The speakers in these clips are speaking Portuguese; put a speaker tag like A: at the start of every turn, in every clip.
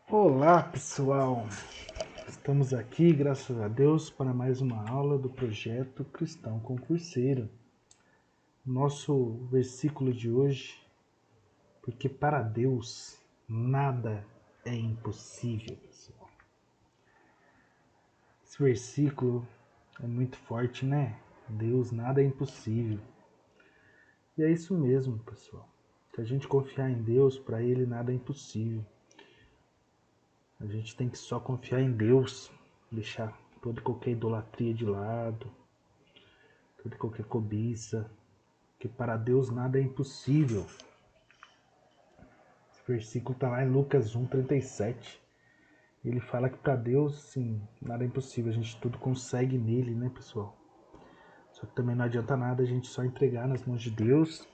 A: Olá, pessoal! Estamos aqui, graças a Deus, para mais uma aula do projeto Cristão Concurseiro. Nosso versículo de hoje, porque para Deus nada é impossível, pessoal. Esse versículo é muito forte, né? Deus nada é impossível. E é isso mesmo, pessoal. Se a gente confiar em Deus, para Ele nada é impossível. A gente tem que só confiar em Deus, deixar toda e qualquer idolatria de lado, toda e qualquer cobiça, que para Deus nada é impossível. Esse versículo está lá em Lucas 1,37. Ele fala que para Deus, sim, nada é impossível. A gente tudo consegue nele, né, pessoal? Só que também não adianta nada a gente só entregar nas mãos de Deus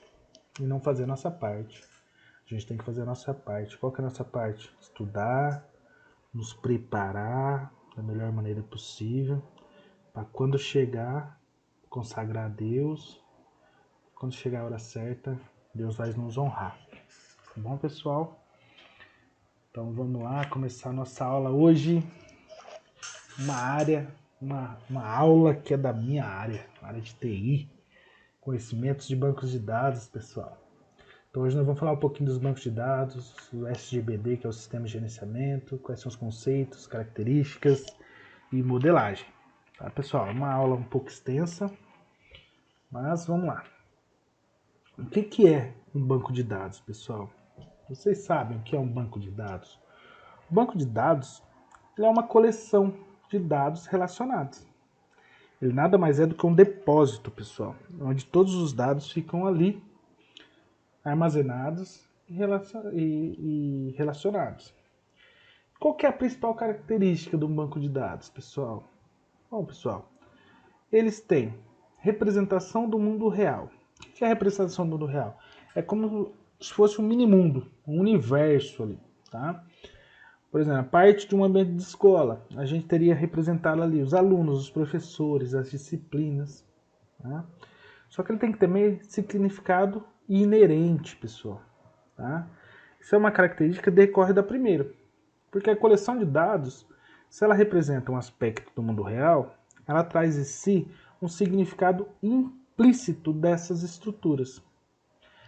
A: e não fazer a nossa parte. A gente tem que fazer a nossa parte. Qual que é a nossa parte? Estudar, nos preparar da melhor maneira possível, para quando chegar, consagrar a Deus. Quando chegar a hora certa, Deus vai nos honrar. Tá bom, pessoal? Então vamos lá começar a nossa aula hoje. Uma aula que é da minha área, área de TI, conhecimentos de bancos de dados, pessoal. Então hoje nós vamos falar um pouquinho dos bancos de dados, o SGBD, que é o sistema de gerenciamento, quais são os conceitos, características e modelagem. Tá, pessoal? É uma aula um pouco extensa, mas vamos lá. O que é um banco de dados, pessoal? Vocês sabem o que é um banco de dados? O banco de dados é uma coleção de dados relacionados. Ele nada mais é do que um depósito, pessoal, onde todos os dados ficam ali armazenados e relacionados. Qual que é a principal característica de um banco de dados, pessoal? Bom, pessoal, eles têm representação do mundo real. O que é a representação do mundo real? É como se fosse um mini-mundo, um universo ali, tá? Por exemplo, a parte de um ambiente de escola, a gente teria representado ali os alunos, os professores, as disciplinas. Tá? Só que ele tem que ter meio significado inerente, pessoal. Tá? Isso é uma característica que decorre da primeira. Porque a coleção de dados, se ela representa um aspecto do mundo real, ela traz em si um significado implícito dessas estruturas.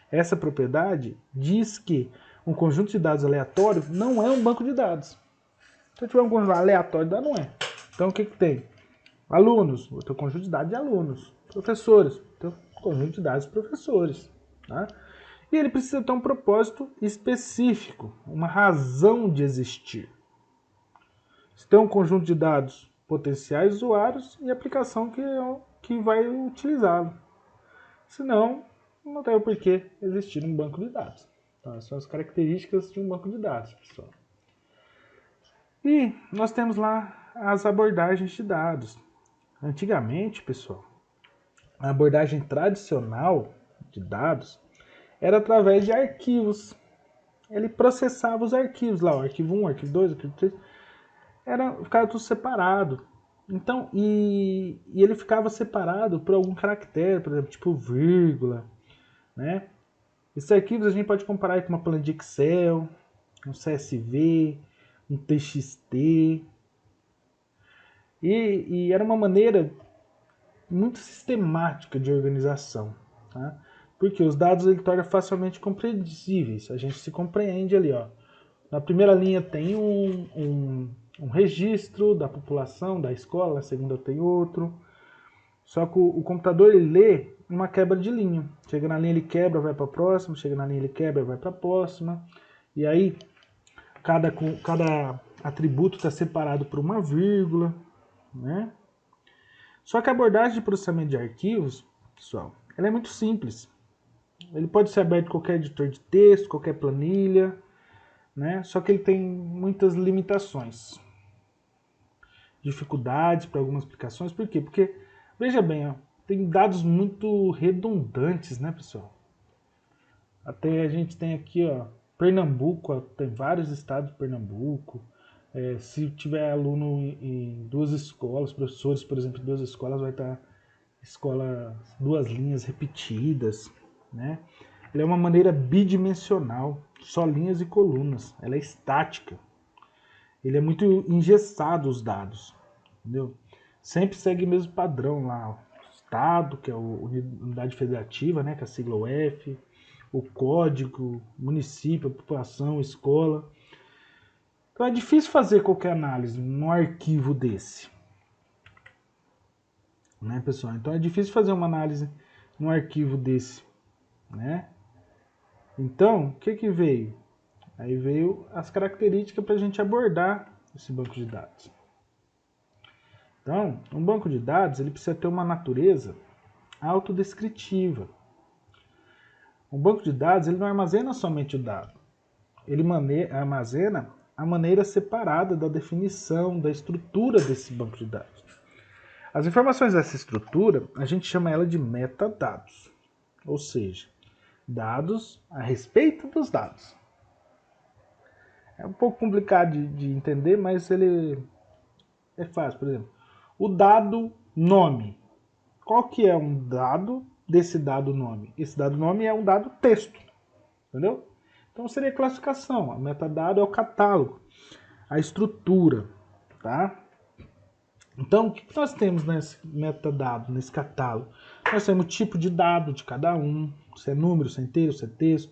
A: Essa propriedade diz que um conjunto de dados aleatório não é um banco de dados. Se eu tiver um conjunto aleatório de dados, não é. Então o que tem? Alunos, o teu conjunto de dados de alunos. Professores, o teu conjunto de dados de professores. Tá? E ele precisa ter um propósito específico, uma razão de existir. Você tem um conjunto de dados potenciais usuários e aplicação que vai utilizá-lo. Senão, não tem o porquê existir um banco de dados. Tá? São as características de um banco de dados, pessoal. E nós temos lá as abordagens de dados. Antigamente, pessoal, a abordagem tradicional de dados era através de arquivos. Ele processava os arquivos lá, o arquivo 1, o arquivo 2, o arquivo 3, ficava tudo separado. Então, e ele ficava separado por algum caractere, por exemplo, tipo vírgula, né? Esses arquivos a gente pode comparar com uma planilha de Excel, um CSV, um TXT. E era uma maneira muito sistemática de organização. Tá? Porque os dados ele torna facilmente compreensíveis. A gente se compreende ali. Ó. Na primeira linha tem um registro da população, da escola, na segunda tem outro. Só que o computador ele lê uma quebra de linha. Chega na linha ele quebra, vai para a próxima. Chega na linha ele quebra, vai para a próxima. E aí cada atributo está separado por uma vírgula, né? Só que a abordagem de processamento de arquivos, pessoal, ela é muito simples. Ele pode ser aberto em qualquer editor de texto, qualquer planilha, né? Só que ele tem muitas limitações, dificuldades para algumas aplicações. Por quê? Porque, veja bem, ó, tem dados muito redundantes, né, pessoal? Até a gente tem aqui, ó, Pernambuco, ó, tem vários estados de Pernambuco. Se tiver aluno em duas escolas, professores, por exemplo, em duas escolas, vai estar duas linhas repetidas, né? Ela é uma maneira bidimensional, só linhas e colunas. Ela é estática. ele é muito engessado os dados, entendeu? Sempre segue o mesmo padrão lá, o estado, que é a unidade federativa, né, que é a sigla UF, o código, município, população, escola. Então é difícil fazer qualquer análise num arquivo desse, né, pessoal? Então é difícil fazer uma análise num arquivo desse, né? Então, o que veio? Aí veio as características para a gente abordar esse banco de dados. Então, um banco de dados ele precisa ter uma natureza autodescritiva. Um banco de dados ele não armazena somente o dado, ele armazena a maneira separada da definição, da estrutura desse banco de dados. As informações dessa estrutura, a gente chama ela de metadados, ou seja, dados a respeito dos dados. É um pouco complicado de entender, mas ele é fácil. Por exemplo, o dado nome. Qual que é um dado desse dado nome? Esse dado nome é um dado texto, entendeu? Então seria a classificação. A metadado é o catálogo, a estrutura, tá? Então, o que nós temos nesse metadado, nesse catálogo? Nós temos o tipo de dado de cada um, se é número, se é inteiro, se é texto,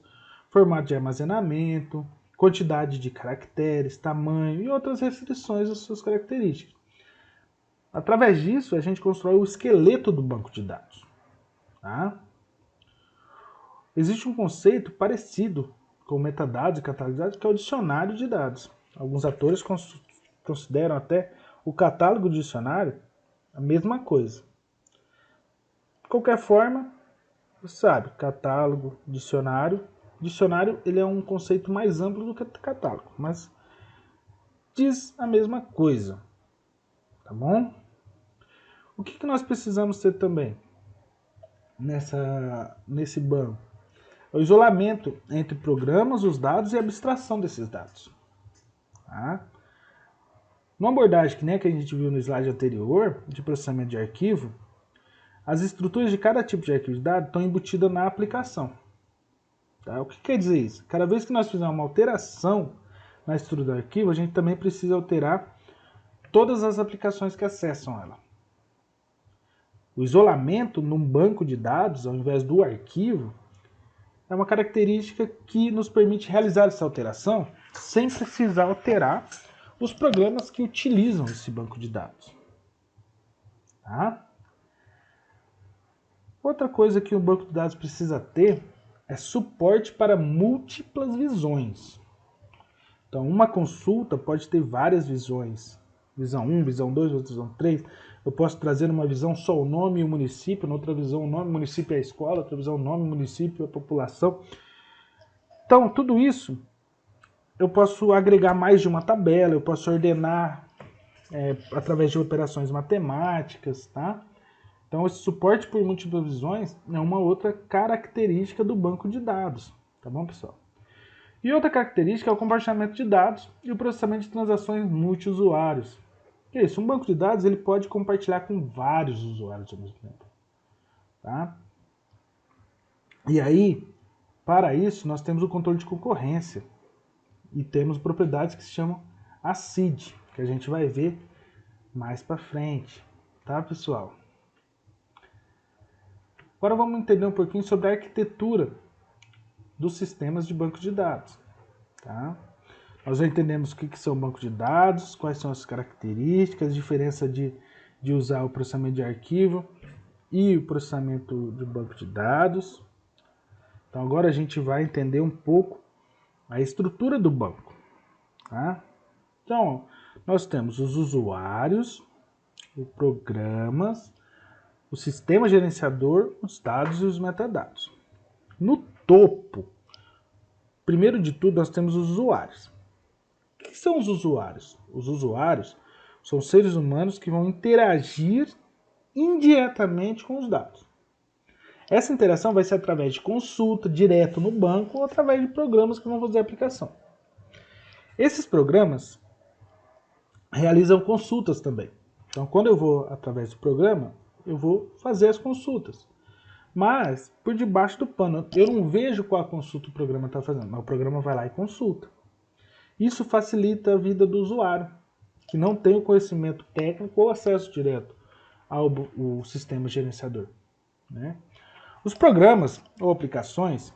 A: formato de armazenamento, quantidade de caracteres, tamanho e outras restrições às suas características. Através disso, a gente constrói o esqueleto do banco de dados. Tá? Existe um conceito parecido com metadados e catálogo de dados, que é o dicionário de dados. Alguns autores consideram até o catálogo do dicionário a mesma coisa. De qualquer forma, você sabe, catálogo, dicionário. Dicionário ele é um conceito mais amplo do que catálogo, mas diz a mesma coisa. Tá bom? O que nós precisamos ter também nesse banco? É o isolamento entre programas, os dados e a abstração desses dados. Tá? Numa abordagem que nem a que a gente viu no slide anterior, de processamento de arquivo, as estruturas de cada tipo de arquivo de dados estão embutidas na aplicação. Tá? O que quer dizer isso? Cada vez que nós fizermos uma alteração na estrutura do arquivo, a gente também precisa alterar todas as aplicações que acessam ela. O isolamento num banco de dados, ao invés do arquivo, é uma característica que nos permite realizar essa alteração sem precisar alterar os programas que utilizam esse banco de dados. Tá? Outra coisa que o banco de dados precisa ter é suporte para múltiplas visões. Então, uma consulta pode ter várias visões. Visão 1, visão 2, visão 3. Eu posso trazer numa visão só o nome e o município, na outra visão o nome, o município e a escola, outra visão o nome, o município e a população. Então, tudo isso eu posso agregar mais de uma tabela, eu posso ordenar através de operações matemáticas, tá? Então, esse suporte por múltiplas visões é uma outra característica do banco de dados, tá bom, pessoal? E outra característica é o compartilhamento de dados e o processamento de transações multiusuários. Que é isso? Um banco de dados ele pode compartilhar com vários usuários ao mesmo tempo. Tá? E aí, para isso, nós temos o controle de concorrência. E temos propriedades que se chamam ACID, que a gente vai ver mais para frente. Tá, pessoal? Agora vamos entender um pouquinho sobre a arquitetura dos sistemas de banco de dados. Tá? Nós já entendemos o que são bancos de dados, quais são as características, a diferença de usar o processamento de arquivo e o processamento de banco de dados. Então agora a gente vai entender um pouco a estrutura do banco. Tá? Então, nós temos os usuários, os programas, o sistema gerenciador, os dados e os metadados. No topo, primeiro de tudo, nós temos os usuários. O que são os usuários? Os usuários são seres humanos que vão interagir indiretamente com os dados. Essa interação vai ser através de consulta, direto no banco, ou através de programas que vão fazer a aplicação. Esses programas realizam consultas também. Então, quando eu vou através do programa, eu vou fazer as consultas. Mas, por debaixo do pano, eu não vejo qual a consulta o programa está fazendo, mas o programa vai lá e consulta. Isso facilita a vida do usuário, que não tem o conhecimento técnico ou acesso direto ao sistema gerenciador, né? Os programas ou aplicações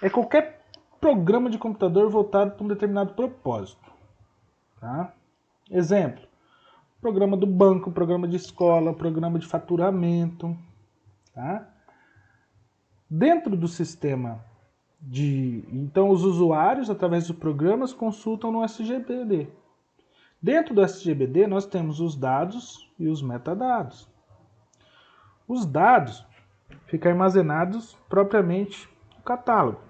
A: é qualquer programa de computador voltado para um determinado propósito. Tá? Exemplo, programa do banco, programa de escola, programa de faturamento. Tá? Dentro do sistema então os usuários, através dos programas, consultam no SGBD. Dentro do SGBD nós temos os dados e os metadados. Os dados ficam armazenados propriamente no catálogo.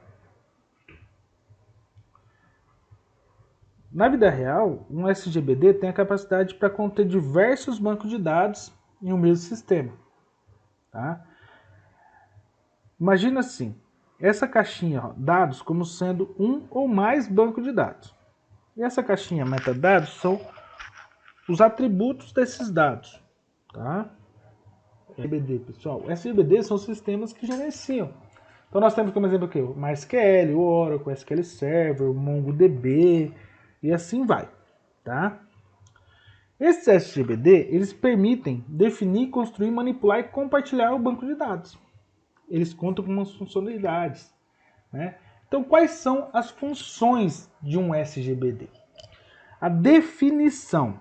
A: Na vida real, um SGBD tem a capacidade para conter diversos bancos de dados em um mesmo sistema. Tá? Imagina assim, essa caixinha dados como sendo um ou mais bancos de dados. E essa caixinha metadados são os atributos desses dados. Tá? SGBD, pessoal. SGBD são sistemas que gerenciam. Então nós temos como exemplo aqui o MySQL, o Oracle, o SQL Server, o MongoDB e assim vai. Tá? Esses SGBD, eles permitem definir, construir, manipular e compartilhar o banco de dados. Eles contam com umas funcionalidades. Né? Então quais são as funções de um SGBD? A definição.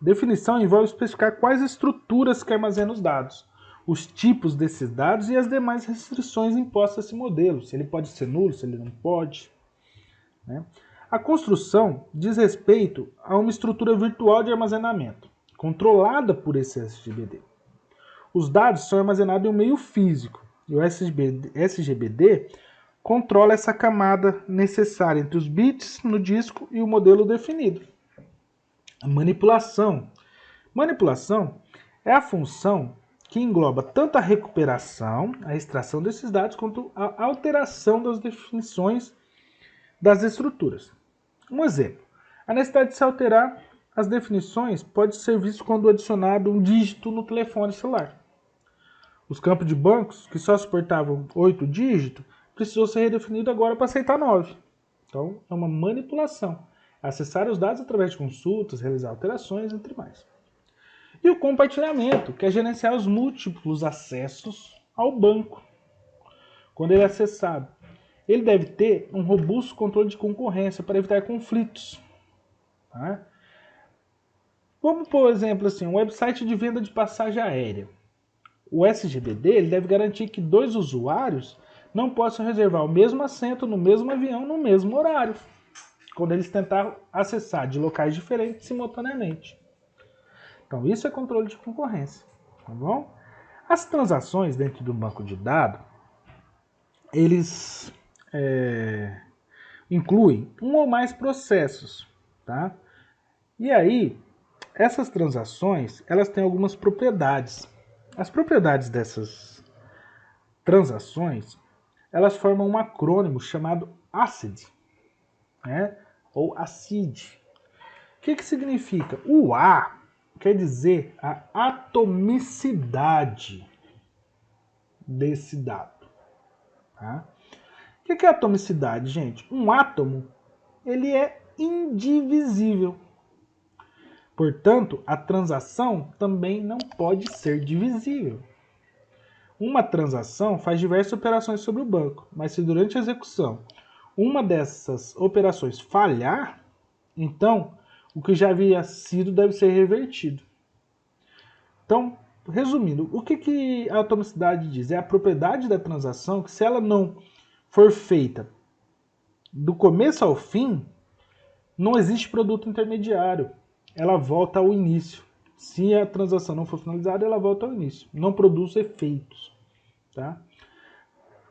A: Definição envolve especificar quais estruturas que armazenam os dados, os tipos desses dados e as demais restrições impostas a esse modelo, se ele pode ser nulo, se ele não pode. Né? A construção diz respeito a uma estrutura virtual de armazenamento, controlada por esse SGBD. Os dados são armazenados em um meio físico, e o SGBD controla essa camada necessária entre os bits no disco e o modelo definido. A manipulação. Manipulação é a função que engloba tanto a recuperação, a extração desses dados, quanto a alteração das definições das estruturas. Um exemplo, a necessidade de se alterar as definições pode ser visto quando adicionado um dígito no telefone celular. Os campos de bancos, que só suportavam 8 dígitos, precisou ser redefinido agora para aceitar 9. Então, é uma manipulação. Acessar os dados através de consultas, realizar alterações, entre mais. E o compartilhamento, que é gerenciar os múltiplos acessos ao banco. Quando ele é acessado, ele deve ter um robusto controle de concorrência para evitar conflitos. Tá? Vamos, por exemplo, assim, um website de venda de passagem aérea. O SGBD ele deve garantir que 2 usuários não possam reservar o mesmo assento no mesmo avião no mesmo horário, quando eles tentarem acessar de locais diferentes simultaneamente. Então, isso é controle de concorrência. Tá bom? As transações dentro do banco de dados, eles incluem um ou mais processos. Tá? E aí, essas transações, elas têm algumas propriedades. As propriedades dessas transações, elas formam um acrônimo chamado ACID, né? Ou ACID. O que significa? O A quer dizer a atomicidade desse dado. Tá? O que é atomicidade, gente? Um átomo, ele é indivisível. Portanto, a transação também não pode ser divisível. Uma transação faz diversas operações sobre o banco, mas se durante a execução uma dessas operações falhar, então o que já havia sido deve ser revertido. Então, resumindo, o que a atomicidade diz? É a propriedade da transação que, se ela não for feita do começo ao fim, não existe produto intermediário. Ela volta ao início. Se a transação não for finalizada, ela volta ao início. Não produz efeitos. Tá?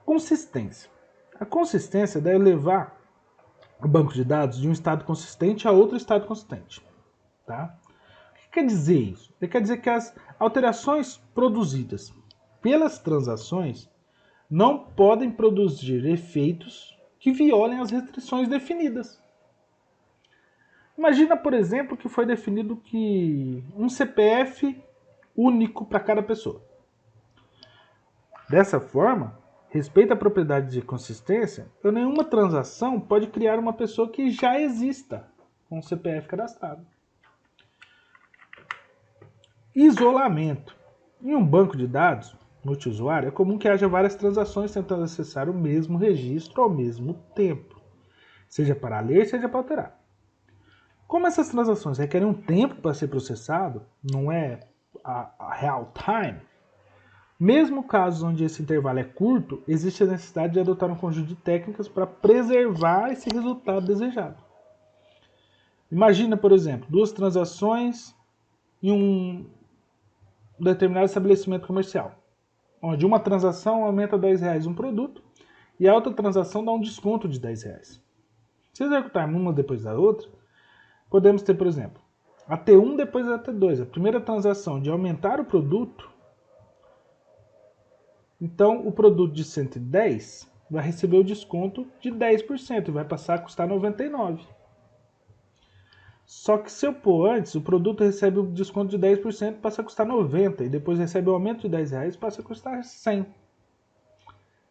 A: Consistência. A consistência deve levar o banco de dados de um estado consistente a outro estado consistente. Tá? O que quer dizer isso? Quer dizer que as alterações produzidas pelas transações não podem produzir efeitos que violem as restrições definidas. Imagina, por exemplo, que foi definido que um CPF único para cada pessoa. Dessa forma, respeita a propriedade de consistência, nenhuma transação pode criar uma pessoa que já exista com o CPF cadastrado. Isolamento. Em um banco de dados multiusuário, é comum que haja várias transações tentando acessar o mesmo registro ao mesmo tempo, seja para ler, seja para alterar. Como essas transações requerem um tempo para ser processado, não é a real time, mesmo casos onde esse intervalo é curto, existe a necessidade de adotar um conjunto de técnicas para preservar esse resultado desejado. Imagina, por exemplo, duas transações em um determinado estabelecimento comercial, onde uma transação aumenta R$10 um produto e a outra transação dá um desconto de R$10. Se executarmos uma depois da outra, podemos ter, por exemplo, a T1 depois a T2. A primeira transação de aumentar o produto, então o produto de 110 vai receber o desconto de 10% e vai passar a custar 99. Só que se eu pôr antes, o produto recebe o desconto de 10% e passa a custar 90, e depois recebe o aumento de R$10 e passa a custar 100.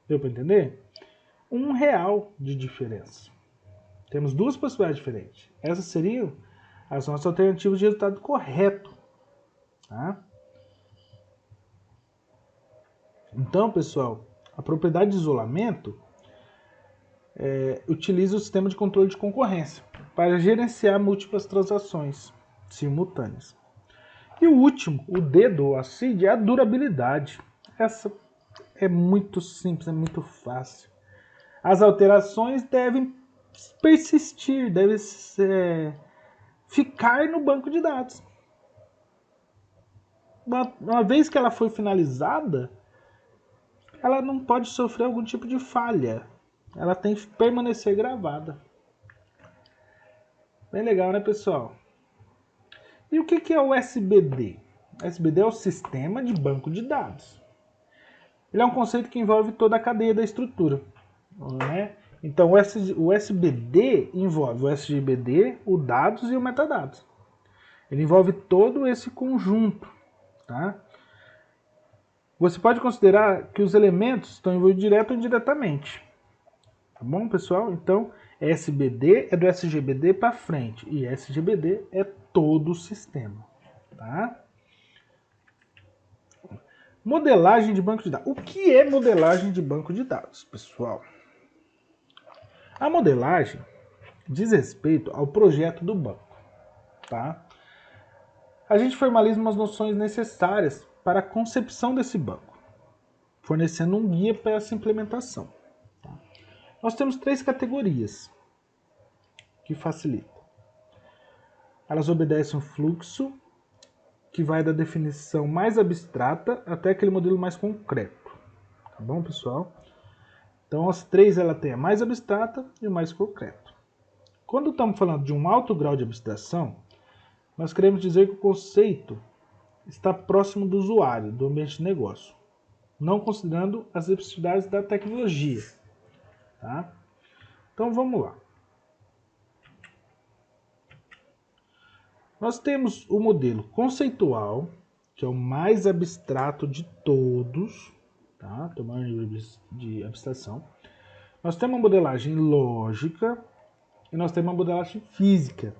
A: Deu para entender? R$1 de diferença. Temos duas possibilidades diferentes. Essas seriam as nossas alternativas de resultado correto. Tá? Então, pessoal, a propriedade de isolamento utiliza o sistema de controle de concorrência para gerenciar múltiplas transações simultâneas. E o último, o D do OACID, é a durabilidade. Essa é muito simples, é muito fácil. As alterações devem persistir, devem ficar no banco de dados. Uma vez que ela foi finalizada, ela não pode sofrer algum tipo de falha. Ela tem que permanecer gravada. Bem legal, né, pessoal? E o que é o SBD? O SBD é o Sistema de Banco de Dados. Ele é um conceito que envolve toda a cadeia da estrutura. Né? Então, o SBD envolve o SGBD, o dados e o metadados. Ele envolve todo esse conjunto. Tá? Você pode considerar que os elementos estão envolvidos direto ou indiretamente. Tá bom, pessoal? Então, SBD é do SGBD para frente e SGBD é todo o sistema. Tá? Modelagem de banco de dados. O que é modelagem de banco de dados, pessoal? A modelagem diz respeito ao projeto do banco. Tá? A gente formaliza umas noções necessárias para a concepção desse banco, fornecendo um guia para essa implementação. Tá? Nós temos 3 categorias que facilitam. Elas obedecem um fluxo que vai da definição mais abstrata até aquele modelo mais concreto. Tá bom, pessoal? Então, as 3 ela tem a mais abstrata e o mais concreto. Quando estamos falando de um alto grau de abstração, nós queremos dizer que o conceito está próximo do usuário, do ambiente de negócio, não considerando as especificidades da tecnologia. Tá? Então, vamos lá. Nós temos o modelo conceitual, que é o mais abstrato de todos, tá? Tem o maior nível de abstração. Nós temos uma modelagem lógica e nós temos uma modelagem física,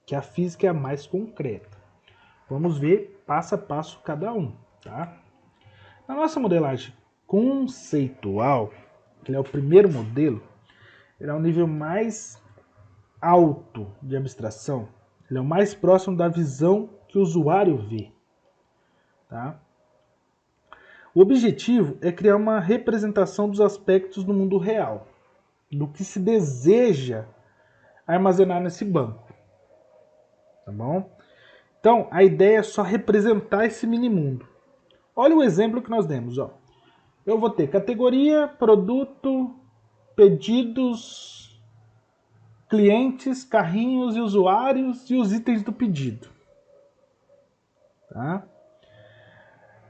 A: que a física é a mais concreta. Vamos ver passo a passo cada um. Tá? Na nossa modelagem conceitual, que é o primeiro modelo, ele é o nível mais alto de abstração. Ele é o mais próximo da visão que o usuário vê. Tá? O objetivo é criar uma representação dos aspectos do mundo real, do que se deseja armazenar nesse banco. Tá bom? Então, a ideia é só representar esse mini-mundo. Olha o exemplo que nós demos. Ó. Eu vou ter categoria, produto, pedidos, clientes, carrinhos e usuários e os itens do pedido. Tá?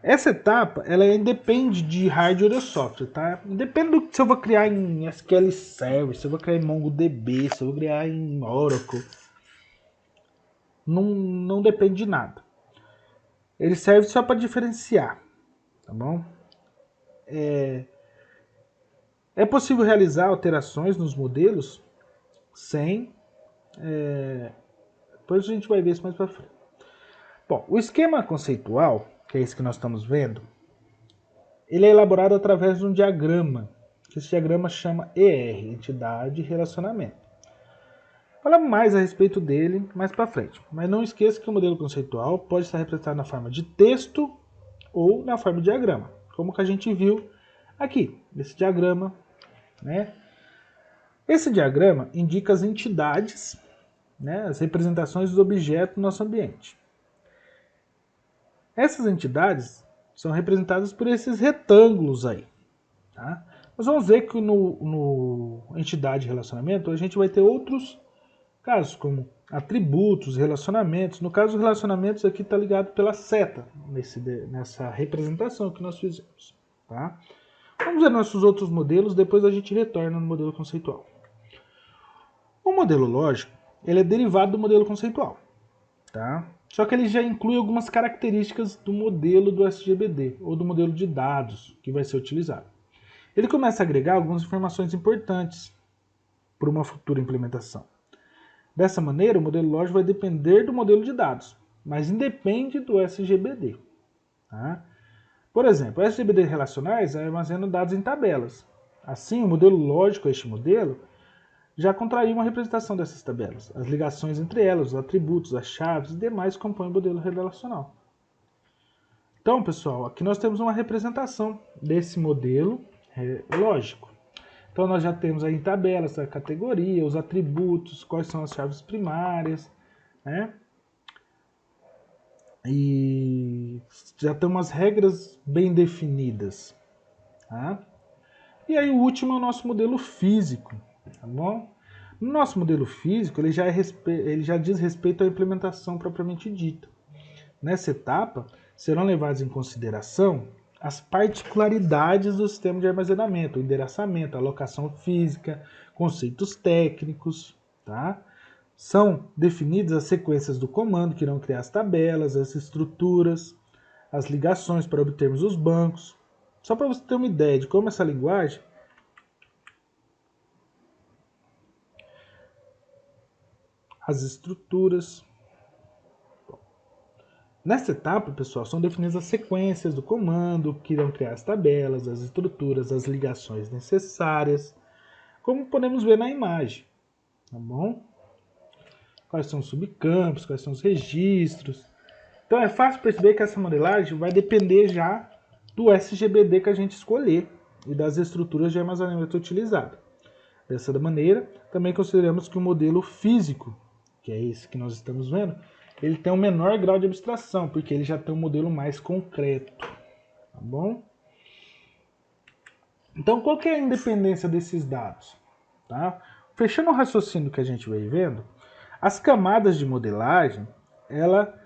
A: Essa etapa, ela independe de hardware ou software, tá? Depende do que se eu vou criar em SQL Server, se eu vou criar em MongoDB, se eu vou criar em Oracle. Não depende de nada. Ele serve só para diferenciar, tá bom? É possível realizar alterações nos modelos sem... depois a gente vai ver isso mais para frente. Bom, o esquema conceitual, que é esse que nós estamos vendo, ele é elaborado através de um diagrama, que esse diagrama chama ER, Entidade e Relacionamento. Fala mais a respeito dele mais para frente, mas não esqueça que o modelo conceitual pode estar representado na forma de texto ou na forma de diagrama, como que a gente viu aqui, nesse diagrama, né? Esse diagrama indica as entidades, né, as representações dos objetos do nosso ambiente. Essas entidades são representadas por esses retângulos aí. Tá? Nós vamos ver que no entidade e relacionamento a gente vai ter outros casos, como atributos, relacionamentos. No caso, os relacionamentos aqui está ligado pela seta, nessa representação que nós fizemos. Tá? Vamos ver nossos outros modelos, depois a gente retorna no modelo conceitual. O modelo lógico, ele é derivado do modelo conceitual. Tá? Só que ele já inclui algumas características do modelo do SGBD, ou do modelo de dados que vai ser utilizado. Ele começa a agregar algumas informações importantes para uma futura implementação. Dessa maneira, o modelo lógico vai depender do modelo de dados, mas independe do SGBD. Tá? Por exemplo, o SGBD relacionais armazena dados em tabelas. Assim, o modelo lógico a este modelo já contraria uma representação dessas tabelas, as ligações entre elas, os atributos, as chaves e demais compõem o modelo relacional. Então, pessoal, aqui nós temos uma representação desse modelo lógico. Então, nós já temos aí em tabelas a categoria, os atributos, quais são as chaves primárias, né? E já tem umas regras bem definidas. Tá? E aí o último é o nosso modelo físico. Tá bom? No nosso modelo físico, ele já diz respeito à implementação propriamente dita. Nessa etapa, serão levadas em consideração as particularidades do sistema de armazenamento, o endereçamento, a alocação física, conceitos técnicos. Tá? São definidas as sequências do comando que irão criar as tabelas, as estruturas, as ligações para obtermos os bancos. Só para você ter uma ideia de como essa linguagem as estruturas. Nessa etapa, pessoal, são definidas as sequências do comando, que irão criar as tabelas, as estruturas, as ligações necessárias, como podemos ver na imagem. Tá bom? Quais são os subcampos, quais são os registros. Então é fácil perceber que essa modelagem vai depender já do SGBD que a gente escolher e das estruturas de armazenamento utilizado. Dessa maneira, também consideramos que o modelo físico, que é esse que nós estamos vendo, ele tem um menor grau de abstração, porque ele já tem um modelo mais concreto. Tá bom? Então, qual que é a independência desses dados? Tá? Fechando o raciocínio que a gente vai vendo, as camadas de modelagem, ela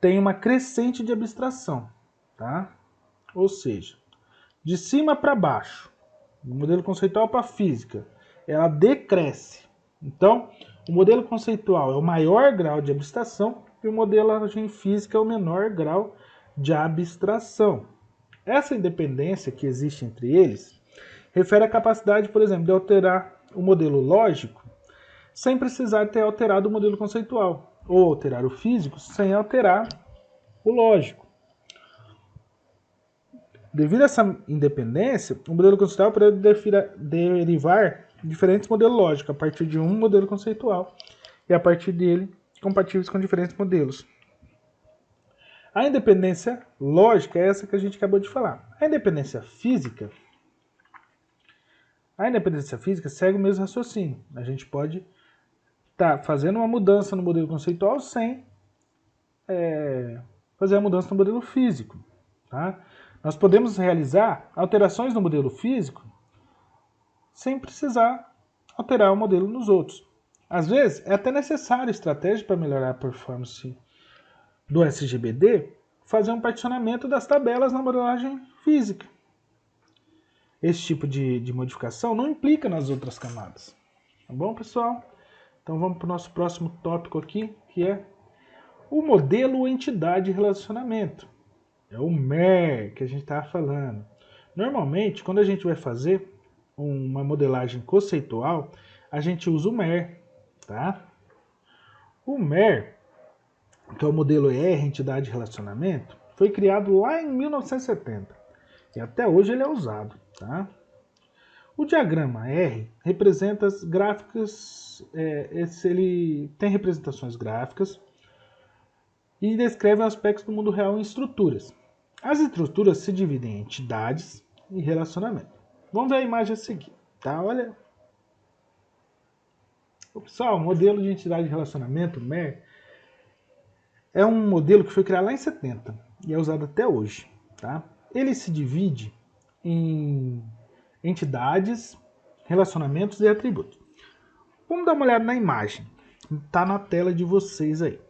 A: tem uma crescente de abstração. Tá? Ou seja, de cima para baixo, do modelo conceitual para a física, ela decresce. Então, o modelo conceitual é o maior grau de abstração e o modelagem física é o menor grau de abstração. Essa independência que existe entre eles refere à capacidade, por exemplo, de alterar o modelo lógico sem precisar ter alterado o modelo conceitual, ou alterar o físico sem alterar o lógico. Devido a essa independência, o modelo conceitual pode derivar diferentes modelos lógicos a partir de um modelo conceitual e a partir dele compatíveis com diferentes modelos. A independência lógica é essa que a gente acabou de falar. A independência física segue o mesmo raciocínio. A gente pode estar fazendo uma mudança no modelo conceitual sem fazer a mudança no modelo físico. Tá? Nós podemos realizar alterações no modelo físico sem precisar alterar o modelo nos outros. Às vezes, é até necessário estratégia para melhorar a performance do SGBD, fazer um particionamento das tabelas na modelagem física. Esse tipo de modificação não implica nas outras camadas. Tá bom, pessoal? Então vamos para o nosso próximo tópico aqui, que é o modelo entidade relacionamento. É o MER que a gente estava falando. Normalmente, quando a gente vai fazer uma modelagem conceitual, a gente usa o MER, tá? O MER, que é o modelo R, entidade de relacionamento, foi criado lá em 1970 e até hoje ele é usado, tá? O diagrama R representa as gráficas, ele tem representações gráficas e descreve aspectos do mundo real em estruturas. As estruturas se dividem em entidades e relacionamento. Vamos ver a imagem a seguir, tá? Olha. Pessoal, o modelo de entidade de relacionamento, MER, é um modelo que foi criado lá em 70 e é usado até hoje, tá? Ele se divide em entidades, relacionamentos e atributos. Vamos dar uma olhada na imagem. Está na tela de vocês aí.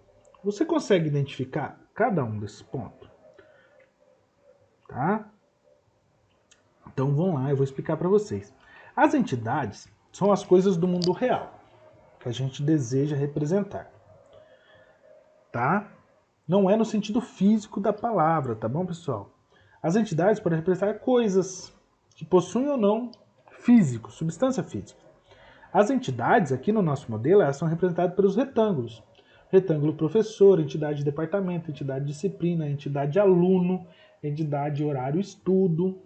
A: Você consegue identificar cada um desses pontos? Tá? Então vamos lá, eu vou explicar para vocês. As entidades são as coisas do mundo real que a gente deseja representar. Tá? Não é no sentido físico da palavra, tá bom, pessoal? As entidades podem representar coisas que possuem ou não físico, substância física. As entidades, aqui no nosso modelo, elas são representadas pelos retângulos. Retângulo professor, entidade de departamento, entidade de disciplina, entidade de aluno, entidade horário estudo.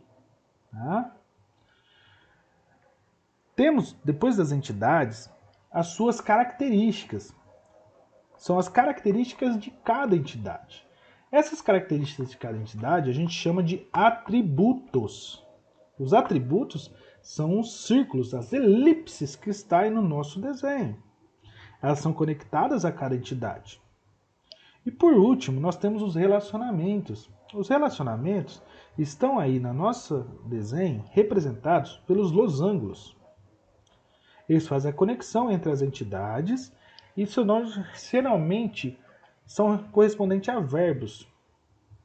A: Tá? Temos, depois das entidades, as suas características. São as características de cada entidade. Essas características de cada entidade a gente chama de atributos. Os atributos são os círculos, as elipses que estão aí no nosso desenho. Elas são conectadas a cada entidade. E por último, nós temos os relacionamentos. Os relacionamentos estão aí no nosso desenho representados pelos losangos. Eles fazem a conexão entre as entidades e geralmente são correspondentes a verbos.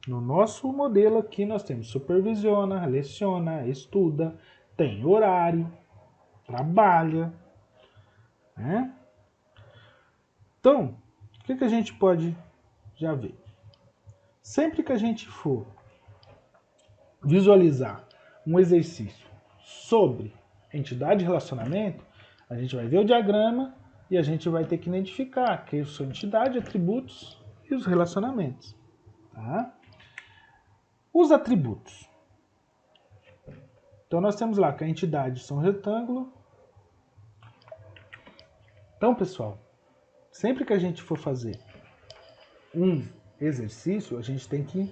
A: No nosso modelo aqui nós temos supervisiona, leciona, estuda, tem horário, trabalha. Né? Então, o que a gente pode já ver? Sempre que a gente for visualizar um exercício sobre entidade e relacionamento, a gente vai ver o diagrama e a gente vai ter que identificar que são entidade, atributos e os relacionamentos. Tá? Os atributos. Então nós temos lá que a entidade são retângulo. Então, pessoal, sempre que a gente for fazer um exercício, a gente tem que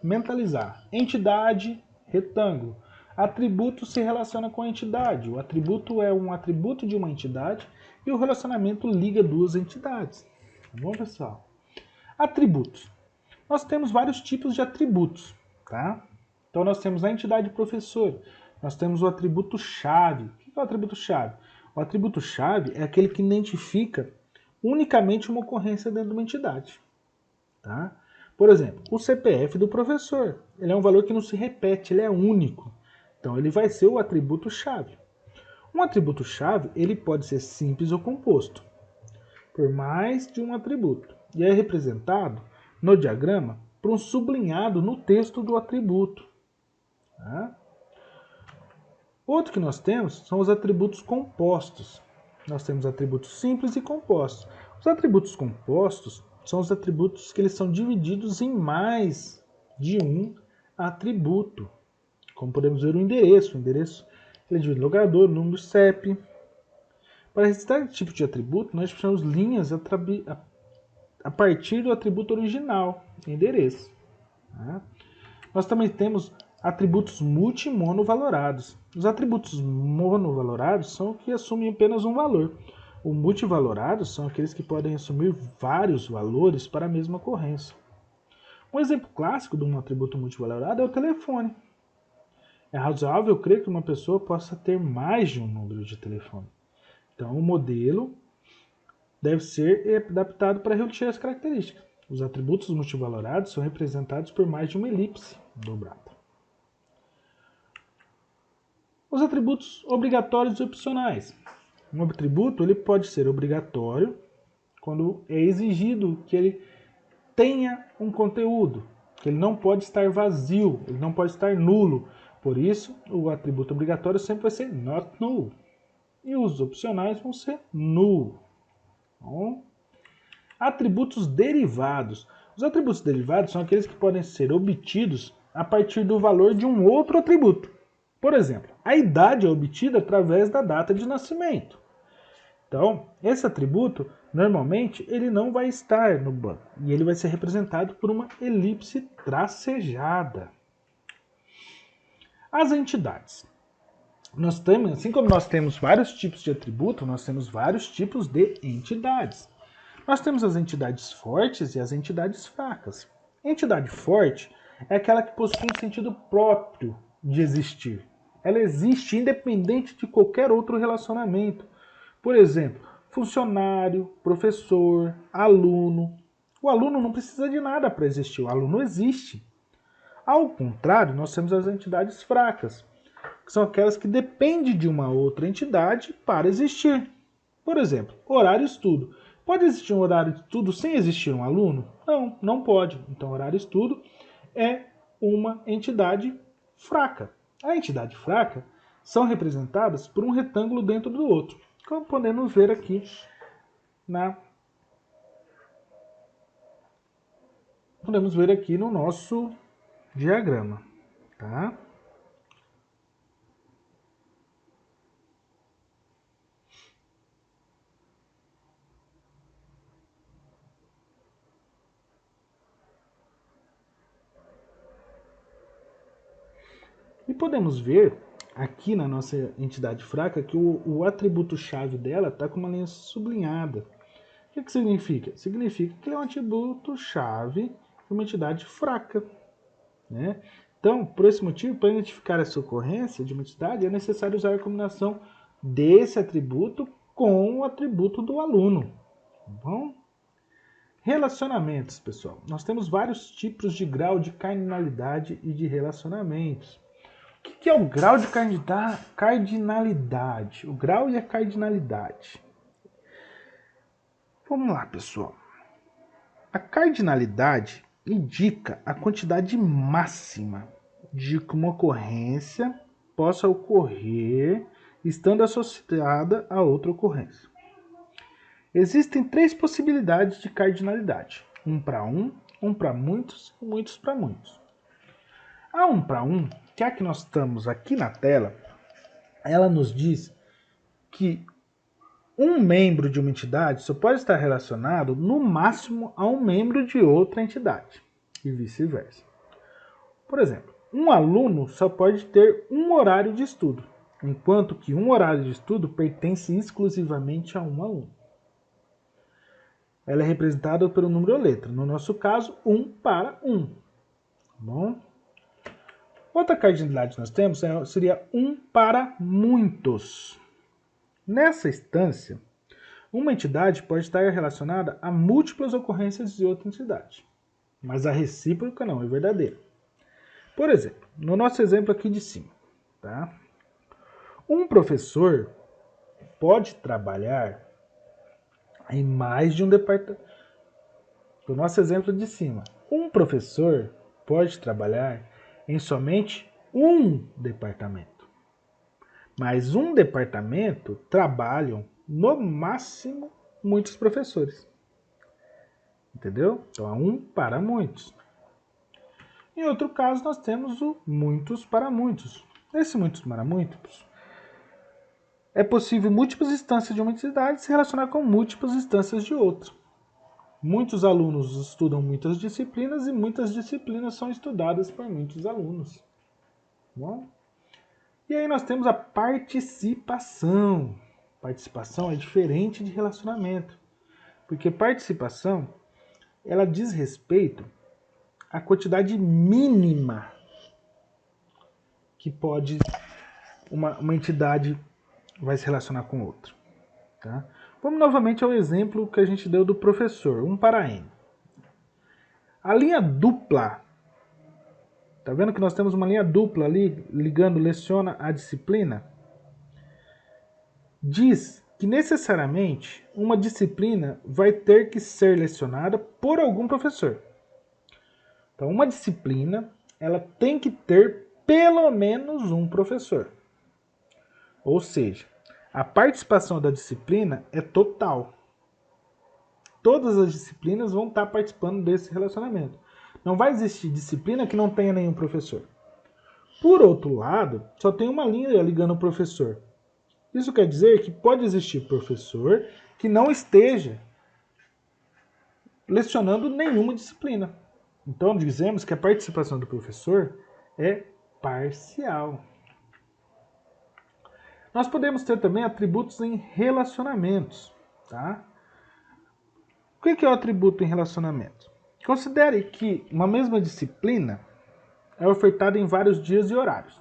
A: mentalizar. Entidade, retângulo. Atributo se relaciona com a entidade. O atributo é um atributo de uma entidade e o relacionamento liga duas entidades. Tá bom, pessoal? Atributos. Nós temos vários tipos de atributos, tá? Então nós temos a entidade professor. Nós temos o atributo chave. O que é o atributo chave? O atributo chave é aquele que identifica unicamente uma ocorrência dentro de uma entidade. Tá? Por exemplo, o CPF do professor. Ele é um valor que não se repete, ele é único. Então ele vai ser o atributo chave. Um atributo chave ele pode ser simples ou composto por mais de um atributo. E é representado no diagrama por um sublinhado no texto do atributo. Tá? Outro que nós temos são os atributos compostos. Nós temos atributos simples e compostos. Os atributos compostos são os atributos que eles são divididos em mais de um atributo. Como podemos ver o endereço. O endereço ele é dividido em locador, número CEP. Para registrar esse tipo de atributo, nós precisamos linhas a partir do atributo original, endereço. Tá? Nós também temos atributos multi e monovalorados. Os atributos monovalorados são os que assumem apenas um valor. Os multivalorados são aqueles que podem assumir vários valores para a mesma ocorrência. Um exemplo clássico de um atributo multivalorado é o telefone. É razoável crer que uma pessoa possa ter mais de um número de telefone. Então, o modelo deve ser adaptado para reunir as características. Os atributos multivalorados são representados por mais de uma elipse dobrada. Os atributos obrigatórios e opcionais. Um atributo ele pode ser obrigatório quando é exigido que ele tenha um conteúdo, que ele não pode estar vazio, ele não pode estar nulo. Por isso, o atributo obrigatório sempre vai ser not null. E os opcionais vão ser null. Bom? Atributos derivados. Os atributos derivados são aqueles que podem ser obtidos a partir do valor de um outro atributo. Por exemplo, a idade é obtida através da data de nascimento. Então, esse atributo, normalmente, ele não vai estar no banco. E ele vai ser representado por uma elipse tracejada. As entidades. Nós temos, assim como nós temos vários tipos de atributo, nós temos vários tipos de entidades. Nós temos as entidades fortes e as entidades fracas. A entidade forte é aquela que possui um sentido próprio de existir. Ela existe independente de qualquer outro relacionamento. Por exemplo, funcionário, professor, aluno. O aluno não precisa de nada para existir, o aluno existe. Ao contrário, nós temos as entidades fracas, que são aquelas que dependem de uma outra entidade para existir. Por exemplo, horário estudo. Pode existir um horário de estudo sem existir um aluno? Não, não pode. Então, horário estudo é uma entidade fraca. A entidade fraca são representadas por um retângulo dentro do outro, como podemos ver aqui no nosso diagrama, tá? E podemos ver aqui na nossa entidade fraca que o atributo-chave dela está com uma linha sublinhada. O que significa? Significa que ele é um atributo-chave de uma entidade fraca, né? Então, por esse motivo, para identificar essa ocorrência de uma entidade, é necessário usar a combinação desse atributo com o atributo do aluno. Tá bom? Relacionamentos, pessoal. Nós temos vários tipos de grau de cardinalidade e de relacionamentos. O que é o grau de cardinalidade? O grau e a cardinalidade. Vamos lá, pessoal. A cardinalidade indica a quantidade máxima de que uma ocorrência possa ocorrer estando associada a outra ocorrência. Existem 3 possibilidades de cardinalidade. Um para muitos e muitos para muitos. A 1 para 1, que é a que nós estamos aqui na tela, ela nos diz que um membro de uma entidade só pode estar relacionado no máximo a um membro de outra entidade e vice-versa. Por exemplo, um aluno só pode ter um horário de estudo, enquanto que um horário de estudo pertence exclusivamente a um aluno. Ela é representada pelo número ou letra, no nosso caso, 1 para 1. Tá bom? Outra cardinalidade que nós temos seria 1 para muitos. Nessa instância, uma entidade pode estar relacionada a múltiplas ocorrências de outra entidade, mas a recíproca não é verdadeira. Por exemplo, no nosso exemplo aqui de cima, tá? Um professor pode trabalhar em mais de um departamento. No nosso exemplo de cima, um professor pode trabalhar em somente um departamento. Mas um departamento trabalham, no máximo, muitos professores. Entendeu? Então, é 1 para muitos. Em outro caso, nós temos o muitos para muitos. Nesse muitos para muitos, é possível múltiplas instâncias de uma entidade se relacionar com múltiplas instâncias de outra. Muitos alunos estudam muitas disciplinas e muitas disciplinas são estudadas por muitos alunos. Bom? E aí nós temos a participação. Participação é diferente de relacionamento, porque participação ela diz respeito à quantidade mínima que pode uma entidade vai se relacionar com outra. Tá? Vamos novamente ao exemplo que a gente deu do professor, 1 para n. A linha dupla, tá vendo que nós temos uma linha dupla ali, ligando leciona a disciplina? Diz que necessariamente uma disciplina vai ter que ser lecionada por algum professor. Então, uma disciplina ela tem que ter pelo menos um professor. Ou seja, a participação da disciplina é total. Todas as disciplinas vão estar participando desse relacionamento. Não vai existir disciplina que não tenha nenhum professor. Por outro lado, só tem uma linha ligando o professor. Isso quer dizer que pode existir professor que não esteja lecionando nenhuma disciplina. Então dizemos que a participação do professor é parcial. Nós podemos ter também atributos em relacionamentos. Tá? O que é o atributo em relacionamento? Considere que uma mesma disciplina é ofertada em vários dias e horários.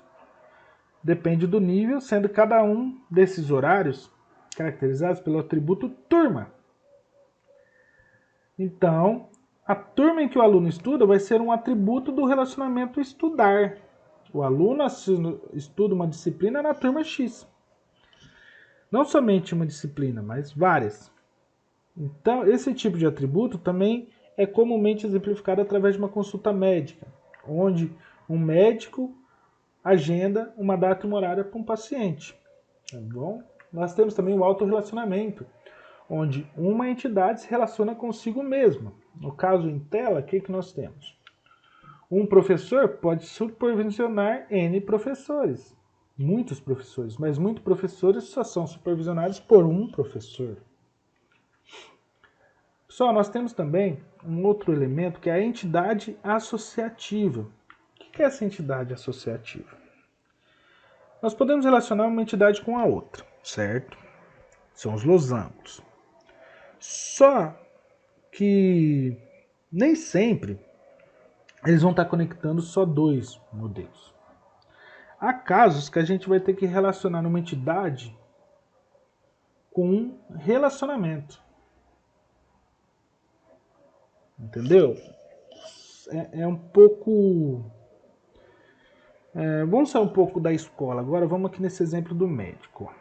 A: Depende do nível, sendo cada um desses horários caracterizados pelo atributo turma. Então, a turma em que o aluno estuda vai ser um atributo do relacionamento estudar. O aluno estuda uma disciplina na turma X. Não somente uma disciplina, mas várias. Então, esse tipo de atributo também é comumente exemplificado através de uma consulta médica, onde um médico agenda uma data e uma horária para um paciente. Tá bom? Nós temos também o autorrelacionamento, onde uma entidade se relaciona consigo mesma. No caso em tela, o que nós temos? Um professor pode supervisionar N professores. Muitos professores, mas muitos professores só são supervisionados por um professor. Pessoal, nós temos também um outro elemento que é a entidade associativa. O que é essa entidade associativa? Nós podemos relacionar uma entidade com a outra, certo? São os losangos. Só que nem sempre eles vão estar conectando só dois modelos. Há casos que a gente vai ter que relacionar uma entidade com um relacionamento. Entendeu? É um pouco... vamos sair um pouco da escola. Agora vamos aqui nesse exemplo do médico.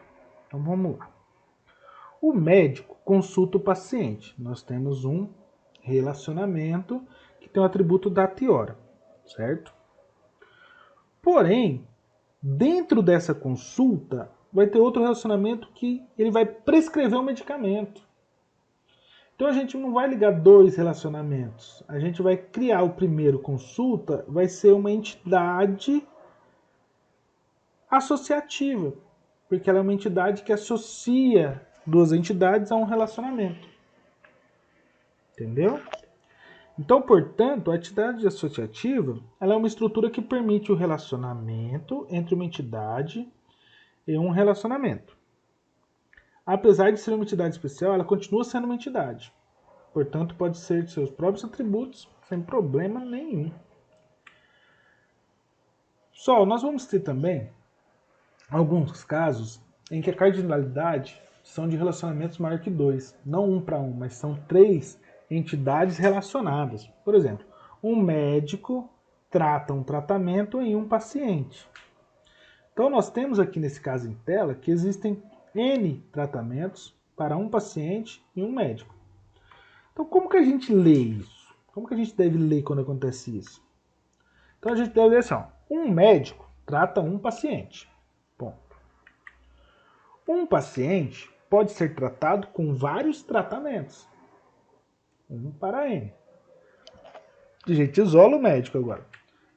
A: Então vamos lá. O médico consulta o paciente. Nós temos um relacionamento que tem o atributo data e hora, certo? Porém, dentro dessa consulta, vai ter outro relacionamento que ele vai prescrever um medicamento. Então a gente não vai ligar dois relacionamentos. A gente vai criar o primeiro consulta, vai ser uma entidade associativa, porque ela é uma entidade que associa duas entidades a um relacionamento. Entendeu? Então, portanto, a entidade associativa ela é uma estrutura que permite o relacionamento entre uma entidade e um relacionamento. Apesar de ser uma entidade especial, ela continua sendo uma entidade. Portanto, pode ser de seus próprios atributos sem problema nenhum. Só, nós vamos ter também alguns casos em que a cardinalidade são de relacionamentos maior que 2. Não 1 para 1, mas são 3 entidades relacionadas. Por exemplo, um médico trata um tratamento em um paciente. Então nós temos aqui nesse caso em tela que existem N tratamentos para um paciente e um médico. Então como que a gente lê isso? Como que a gente deve ler quando acontece isso? Então a gente deve ler assim, ó, um médico trata um paciente. Ponto. Um paciente pode ser tratado com vários tratamentos. 1 para N. A gente isola o médico agora.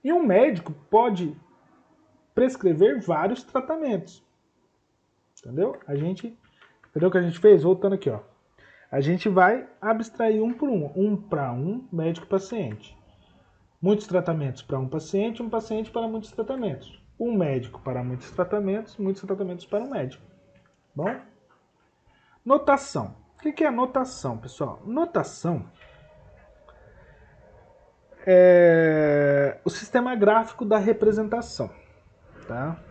A: E um médico pode prescrever vários tratamentos. Entendeu? Entendeu o que a gente fez? Voltando aqui, ó. A gente vai abstrair um por um. 1 para 1, médico e paciente. Muitos tratamentos para um paciente para muitos tratamentos. Um médico para muitos tratamentos para um médico. Bom? Notação. O que é a notação, pessoal? Notação é o sistema gráfico da representação. Tá?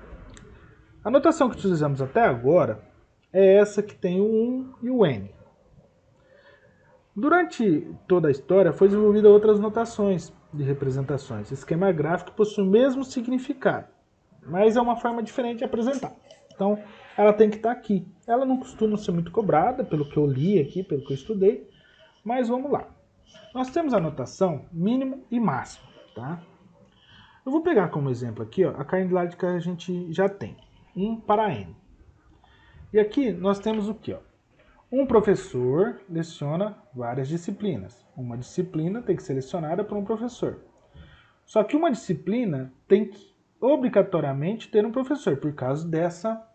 A: A notação que utilizamos até agora é essa que tem o 1 e o N. Durante toda a história foi desenvolvida outras notações de representações. O esquema gráfico possui o mesmo significado, mas é uma forma diferente de apresentar. Então, ela tem que estar aqui. Ela não costuma ser muito cobrada, pelo que eu li aqui, pelo que eu estudei, mas vamos lá. Nós temos a notação mínimo e máximo. Tá? Eu vou pegar como exemplo aqui, ó, a cardinalidade que a gente já tem, 1 para n. E aqui nós temos o que? Um professor leciona várias disciplinas. Uma disciplina tem que ser lecionada por um professor. Só que uma disciplina tem que obrigatoriamente ter um professor, por causa dessa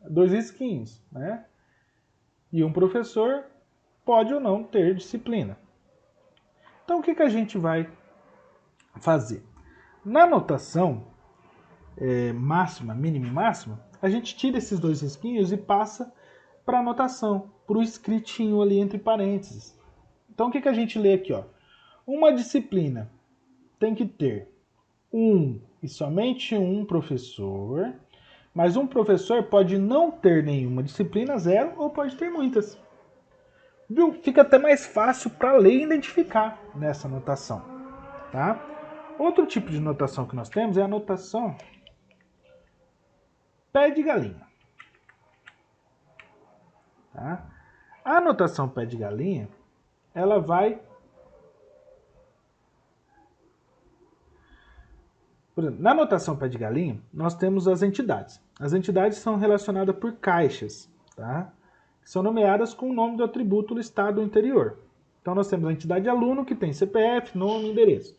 A: 2 risquinhos, né? E um professor pode ou não ter disciplina. Então o que a gente vai fazer? Na notação máxima, mínima e máxima, a gente tira esses 2 risquinhos e passa para a notação, para o escritinho ali entre parênteses. Então o que a gente lê aqui? Ó? Uma disciplina tem que ter um e somente um professor, mas um professor pode não ter nenhuma disciplina, 0, ou pode ter muitas. Viu? Fica até mais fácil para ler e identificar nessa notação. Tá? Outro tipo de notação que nós temos é a notação pé de galinha. Tá? A notação pé de galinha, ela vai... Por exemplo, na notação pé de galinha, nós temos as entidades. As entidades são relacionadas por caixas, tá? São nomeadas com o nome do atributo listado anterior. Então nós temos a entidade aluno, que tem CPF, nome e endereço.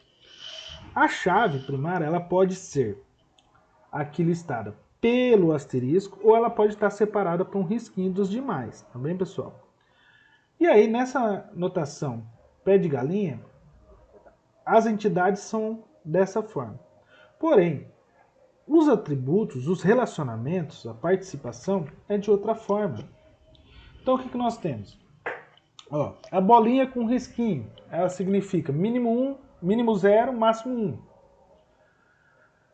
A: A chave primária, ela pode ser aqui listada pelo asterisco, ou ela pode estar separada por um risquinho dos demais, tá bem, pessoal? E aí, nessa notação pé de galinha, as entidades são dessa forma. Porém, os atributos, os relacionamentos, a participação é de outra forma. Então, o que nós temos? Ó, a bolinha com risquinho, ela significa mínimo 1, mínimo 0, máximo 1.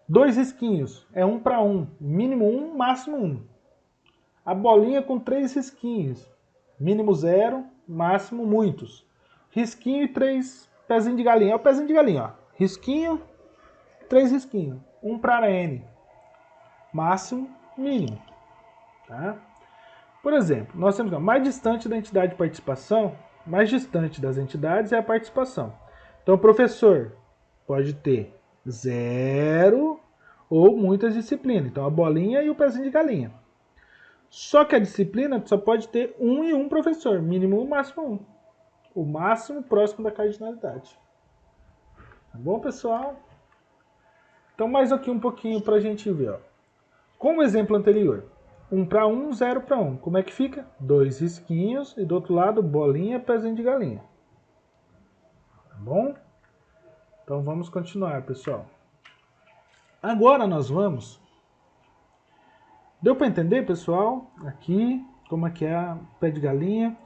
A: 2 risquinhos, é 1 para 1, mínimo 1, máximo 1. A bolinha com 3 risquinhos, mínimo 0, máximo muitos. Risquinho e 3 pezinhos de galinha. É o pezinho de galinha, ó. Risquinho, 3 risquinhos. 1 para n. Máximo, mínimo. Tá? Por exemplo, nós temos mais distante da entidade de participação, mais distante das entidades é a participação. Então, o professor pode ter 0 ou muitas disciplinas. Então, a bolinha e o pezinho de galinha. Só que a disciplina só pode ter 1 e 1 professor, mínimo 1, máximo 1. O máximo próximo da cardinalidade. Tá bom, pessoal? Então, mais aqui um pouquinho para a gente ver. Ó. Como exemplo anterior, 1 para 1, 0 para 1. Como é que fica? 2 risquinhos e do outro lado, bolinha, pezinho de galinha. Tá bom? Então, vamos continuar, pessoal. Agora nós vamos... Deu para entender, pessoal? Aqui, como é que é a pé de galinha.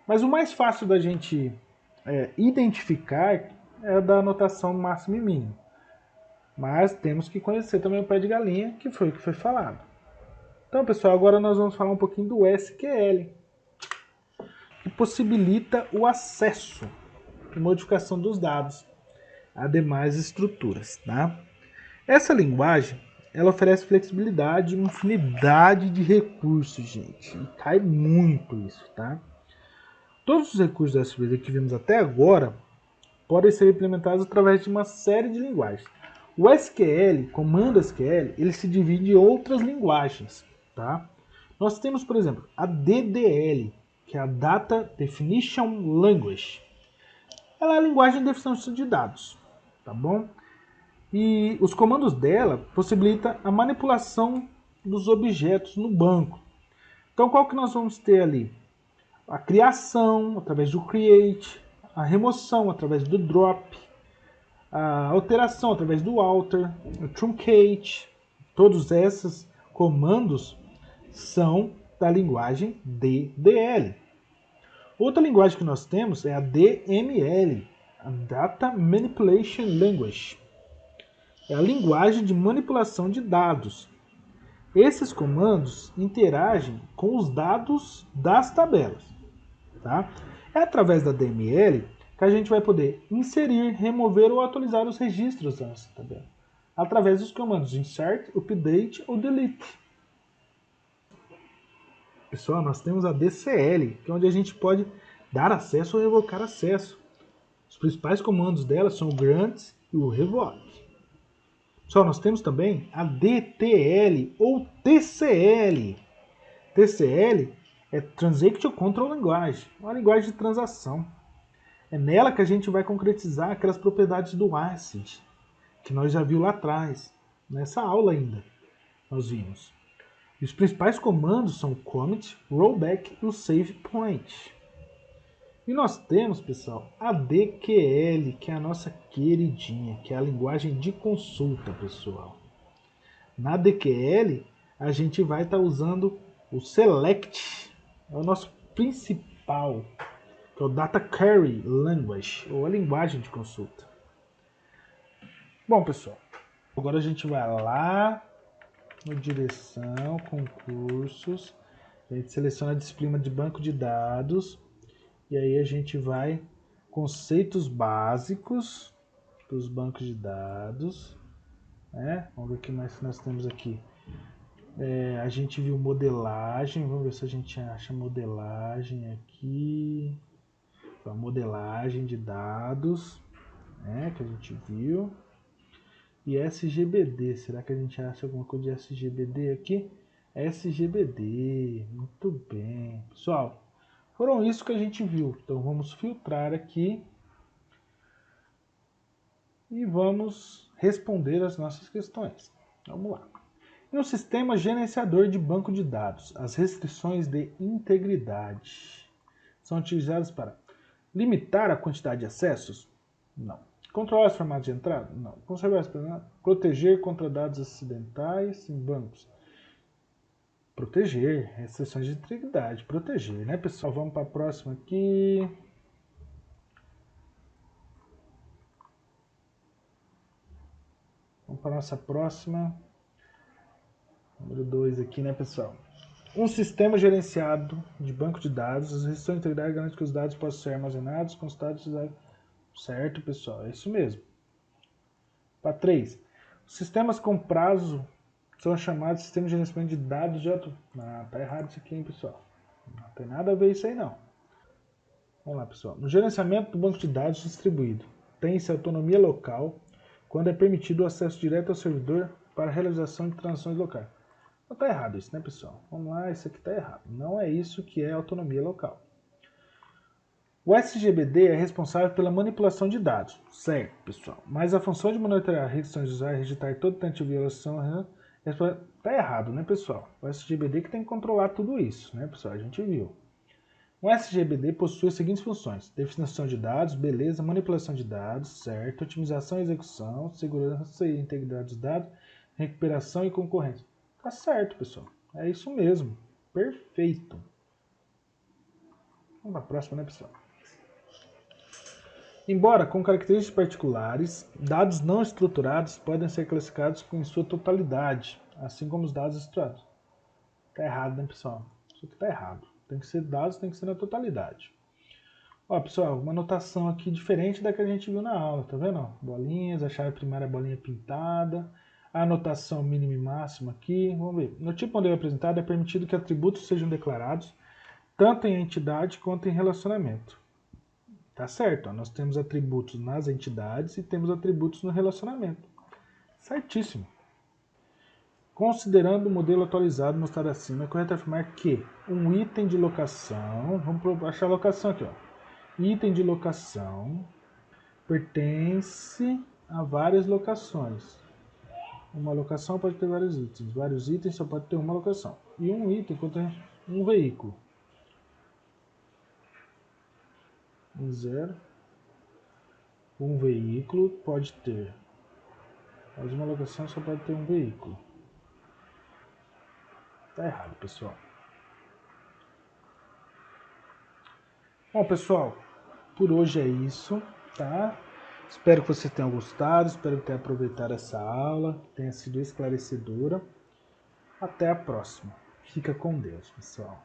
A: Mas o mais fácil da gente identificar é da anotação máximo e mínimo. Mas temos que conhecer também o pé de galinha, que foi o que foi falado. Então, pessoal, agora nós vamos falar um pouquinho do SQL, que possibilita o acesso e modificação dos dados a demais estruturas. Tá? Essa linguagem, ela oferece flexibilidade e infinidade de recursos, gente. E cai muito isso, tá? Todos os recursos da SQL que vimos até agora podem ser implementados através de uma série de linguagens. O SQL, comando SQL, ele se divide em outras linguagens, tá? Nós temos, por exemplo, a DDL, que é a Data Definition Language. Ela é a linguagem de definição de dados, tá bom? E os comandos dela possibilitam a manipulação dos objetos no banco. Então, qual que nós vamos ter ali? A criação, através do create, a remoção, através do drop, a alteração, através do alter, o truncate. Todos esses comandos são da linguagem DDL. Outra linguagem que nós temos é a DML, a Data Manipulation Language. É a linguagem de manipulação de dados. Esses comandos interagem com os dados das tabelas. Tá? É através da DML que a gente vai poder inserir, remover ou atualizar os registros da nossa tabela. Através dos comandos insert, update ou delete. Pessoal, nós temos a DCL, que é onde a gente pode dar acesso ou revocar acesso. Os principais comandos dela são o grant e o revoke. Só nós temos também a DTL ou TCL. TCL é Transaction Control Language, uma linguagem de transação. É nela que a gente vai concretizar aquelas propriedades do ACID, que nós já viu lá atrás, nessa aula ainda, nós vimos. E os principais comandos são o commit, rollback e o save point. E nós temos, pessoal, a DQL, que é a nossa queridinha, que é a linguagem de consulta, pessoal. Na DQL, a gente vai estar usando o select, é o nosso principal, que é o Data Query Language, ou a linguagem de consulta. Bom, pessoal, agora a gente vai lá no direção, concursos, a gente seleciona a disciplina de banco de dados, e aí a gente vai conceitos básicos dos bancos de dados, né? Vamos ver o que mais nós temos aqui. A gente viu modelagem, vamos ver se a gente acha modelagem aqui. A modelagem de dados, né, que a gente viu. E SGBD, será que a gente acha alguma coisa de SGBD aqui? SGBD, muito bem. Pessoal, foram isso que a gente viu. Então vamos filtrar aqui e vamos responder as nossas questões. Vamos lá. No sistema gerenciador de banco de dados, as restrições de integridade são utilizadas para limitar a quantidade de acessos? Não. Controlar os formatos de entrada? Não. Conservar as proteger contra dados acidentais em bancos? Proteger. Restrições de integridade. Proteger, né, pessoal? Vamos para a próxima aqui. Vamos para a nossa próxima. Número 2 aqui, né, pessoal? Um sistema gerenciado de banco de dados, as restrições de integridade garantem que os dados possam ser armazenados, consultados. Certo, pessoal? É isso mesmo. Para 3. Os sistemas com prazo são chamados de sistemas de gerenciamento de dados de outro. Tá errado isso aqui, hein, pessoal? Não tem nada a ver isso aí, não. Vamos lá, pessoal. No gerenciamento do banco de dados distribuído, tem-se autonomia local quando é permitido o acesso direto ao servidor para a realização de transações locais. Não tá errado isso, né, pessoal? Vamos lá, isso aqui tá errado. Não é isso que é autonomia local. O SGBD é responsável pela manipulação de dados, certo, pessoal? Mas a função de monitorar restrições de usuário e registrar toda tentativa de violação está errado, né, pessoal? O SGBD que tem que controlar tudo isso, né, pessoal? A gente viu. O SGBD possui as seguintes funções: definição de dados, beleza, manipulação de dados, certo, otimização e execução, segurança e integridade dos dados, recuperação e concorrência. Tá certo, pessoal. É isso mesmo. Perfeito. Vamos para a próxima, né, pessoal? Embora com características particulares, dados não estruturados podem ser classificados em sua totalidade, assim como os dados estruturados. Tá errado, né, pessoal? Isso aqui tá errado. Tem que ser dados, tem que ser na totalidade. Ó, pessoal, uma notação aqui diferente da que a gente viu na aula, tá vendo? Bolinhas, a chave primária é bolinha pintada, a anotação mínima e máxima aqui. Vamos ver. No tipo modelo apresentado é permitido que atributos sejam declarados tanto em entidade quanto em relacionamento. Tá certo, ó, nós temos atributos nas entidades e temos atributos no relacionamento. Certíssimo. Considerando o modelo atualizado mostrado acima, é correto afirmar que um item de locação, vamos achar a locação aqui, ó. Item de locação pertence a várias locações. Uma locação pode ter vários itens só pode ter uma locação. E um item contém um veículo. 0. Um veículo pode ter. Mas uma locação só pode ter um veículo. Tá errado, pessoal. Bom, pessoal, por hoje é isso, tá? Espero que vocês tenham gostado, espero que tenham aproveitado essa aula, que tenha sido esclarecedora. Até a próxima. Fica com Deus, pessoal.